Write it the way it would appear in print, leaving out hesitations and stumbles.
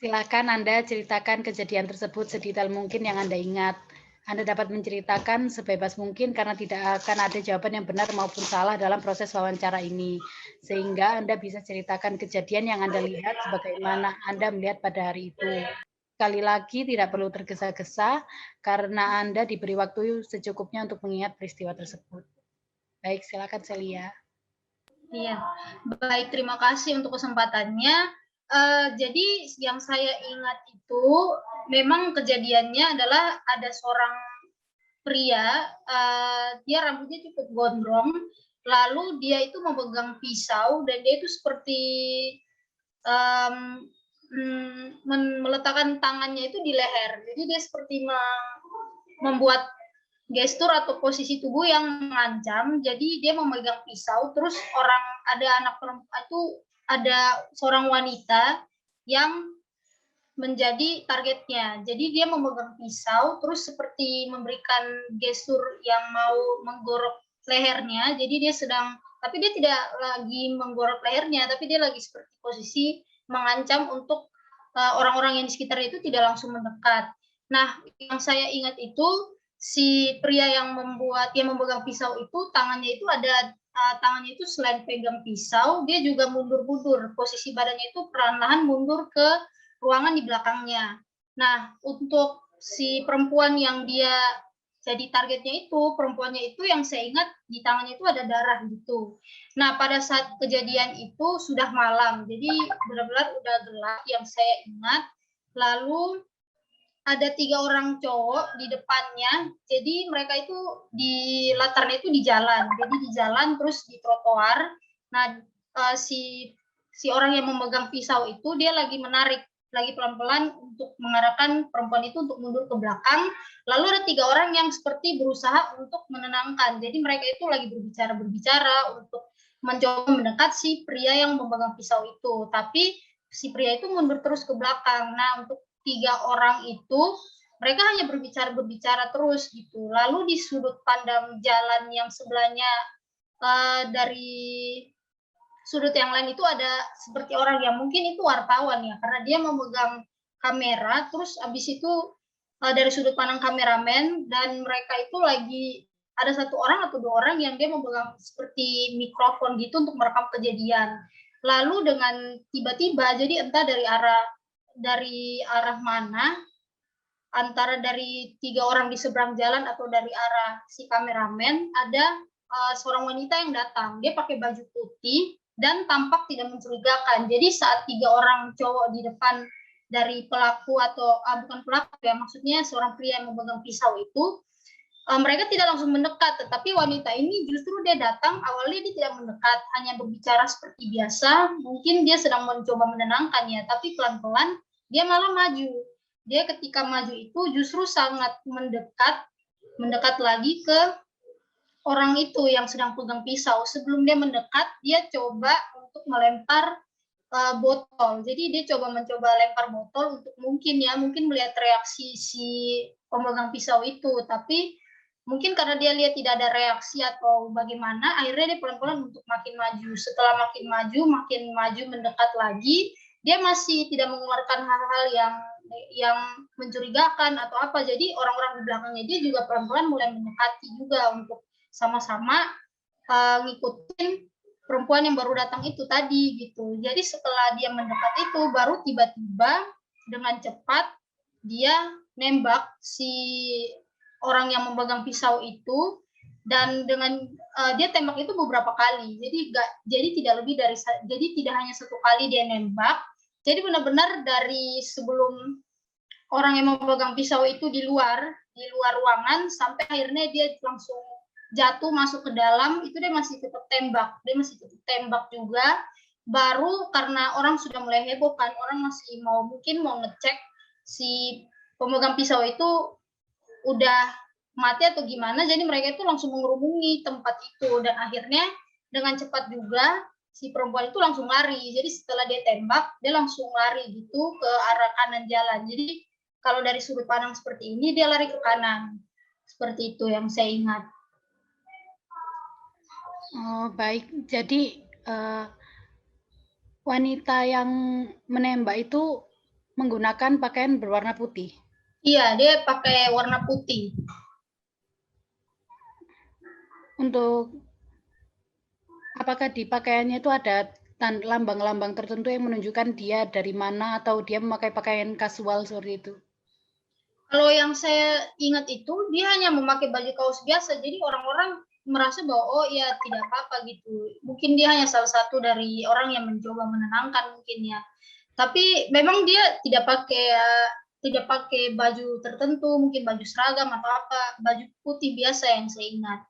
Silakan Anda ceritakan kejadian tersebut sedetail mungkin yang Anda ingat. Anda dapat menceritakan sebebas mungkin karena tidak akan ada jawaban yang benar maupun salah dalam proses wawancara ini. Sehingga Anda bisa ceritakan kejadian yang Anda lihat sebagaimana Anda melihat pada hari itu. Sekali lagi tidak perlu tergesa-gesa karena Anda diberi waktu secukupnya untuk mengingat peristiwa tersebut. Baik, silakan Celia. Iya, baik, terima kasih untuk kesempatannya. Jadi yang saya ingat itu memang kejadiannya adalah ada seorang pria, dia rambutnya cukup gondrong, lalu dia itu memegang pisau dan dia itu seperti meletakkan tangannya itu di leher. Jadi dia seperti membuat gestur atau posisi tubuh yang mengancam. Jadi dia memegang pisau, terus ada anak perempuan itu, ada seorang wanita yang menjadi targetnya. Jadi dia memegang pisau, terus seperti memberikan gestur yang mau menggorok lehernya. Jadi tapi dia tidak lagi menggorok lehernya, tapi dia lagi seperti posisi mengancam untuk orang-orang yang di sekitar itu tidak langsung mendekat. Nah, yang saya ingat itu si pria yang memegang pisau itu tangannya itu selain pegang pisau, dia juga mundur-mundur. Posisi badannya itu perlahan-lahan mundur ke ruangan di belakangnya. Nah, untuk si perempuan yang dia jadi targetnya itu, perempuannya itu yang saya ingat di tangannya itu ada darah gitu. Nah, pada saat kejadian itu sudah malam, jadi benar-benar udah gelap yang saya ingat. Lalu ada 3 orang cowok di depannya, jadi mereka itu di latarnya itu di jalan, jadi di jalan terus di trotoar. Nah, si orang yang memegang pisau itu dia lagi menarik, lagi pelan-pelan untuk mengarahkan perempuan itu untuk mundur ke belakang. Lalu ada 3 orang yang seperti berusaha untuk menenangkan, jadi mereka itu lagi berbicara untuk mencoba mendekat si pria yang memegang pisau itu, tapi si pria itu mundur terus ke belakang. Nah, untuk 3 orang itu mereka hanya berbicara terus gitu. Lalu di sudut pandang jalan yang sebelahnya, dari sudut yang lain itu ada seperti orang yang mungkin itu wartawan ya, karena dia memegang kamera, terus habis itu dari sudut pandang kameramen, dan mereka itu lagi ada 1 orang atau 2 orang yang dia memegang seperti mikrofon gitu untuk merekam kejadian. Lalu dengan tiba-tiba, jadi entah dari arah mana, antara dari 3 orang di seberang jalan atau dari arah si kameramen, ada seorang wanita yang datang. Dia pakai baju putih dan tampak tidak mencurigakan. Jadi saat 3 orang cowok di depan dari pelaku atau bukan pelaku ya, maksudnya seorang pria yang memegang pisau itu, mereka tidak langsung mendekat, tetapi wanita ini justru dia datang, awalnya dia tidak mendekat, hanya berbicara seperti biasa, mungkin dia sedang mencoba menenangkannya, tapi pelan-pelan dia malah maju. Dia ketika maju itu justru sangat mendekat lagi ke orang itu yang sedang pegang pisau. Sebelum dia mendekat, dia coba untuk melempar botol. Jadi dia mencoba lempar botol untuk mungkin melihat reaksi si pemegang pisau itu. Tapi mungkin karena dia lihat tidak ada reaksi atau bagaimana, akhirnya dia pelan-pelan untuk makin maju. Setelah makin maju mendekat lagi, dia masih tidak mengeluarkan hal-hal yang mencurigakan atau apa. Jadi orang-orang di belakangnya dia juga pelan-pelan mulai mendekati juga untuk sama-sama ngikutin perempuan yang baru datang itu tadi gitu. Jadi setelah dia mendekat itu, baru tiba-tiba dengan cepat dia nembak si orang yang memegang pisau itu, dan dengan dia tembak itu beberapa kali. Jadi tidak hanya 1 kali dia nembak. Jadi benar-benar dari sebelum orang yang memegang pisau itu di luar ruangan sampai akhirnya dia langsung jatuh masuk ke dalam, itu dia masih tetap tembak juga. Baru karena orang sudah mulai heboh kan, orang masih mungkin mau ngecek si pemegang pisau itu udah mati atau gimana, jadi mereka itu langsung mengerubungi tempat itu, dan akhirnya dengan cepat juga si perempuan itu langsung lari. Jadi setelah dia tembak, dia langsung lari gitu ke arah kanan jalan. Jadi kalau dari sudut pandang seperti ini, dia lari ke kanan. Seperti itu yang saya ingat. Oh, baik. Jadi wanita yang menembak itu menggunakan pakaian berwarna putih. Iya, dia pakai warna putih. Untuk apakah di pakaiannya itu ada lambang-lambang tertentu yang menunjukkan dia dari mana atau dia memakai pakaian kasual seperti itu? Kalau yang saya ingat itu dia hanya memakai baju kaos biasa, jadi orang-orang merasa bahwa oh ya tidak apa-apa gitu. Mungkin dia hanya salah satu dari orang yang mencoba menenangkan mungkin ya. Tapi memang dia tidak pakai baju tertentu, mungkin baju seragam atau apa, baju putih biasa yang saya ingat.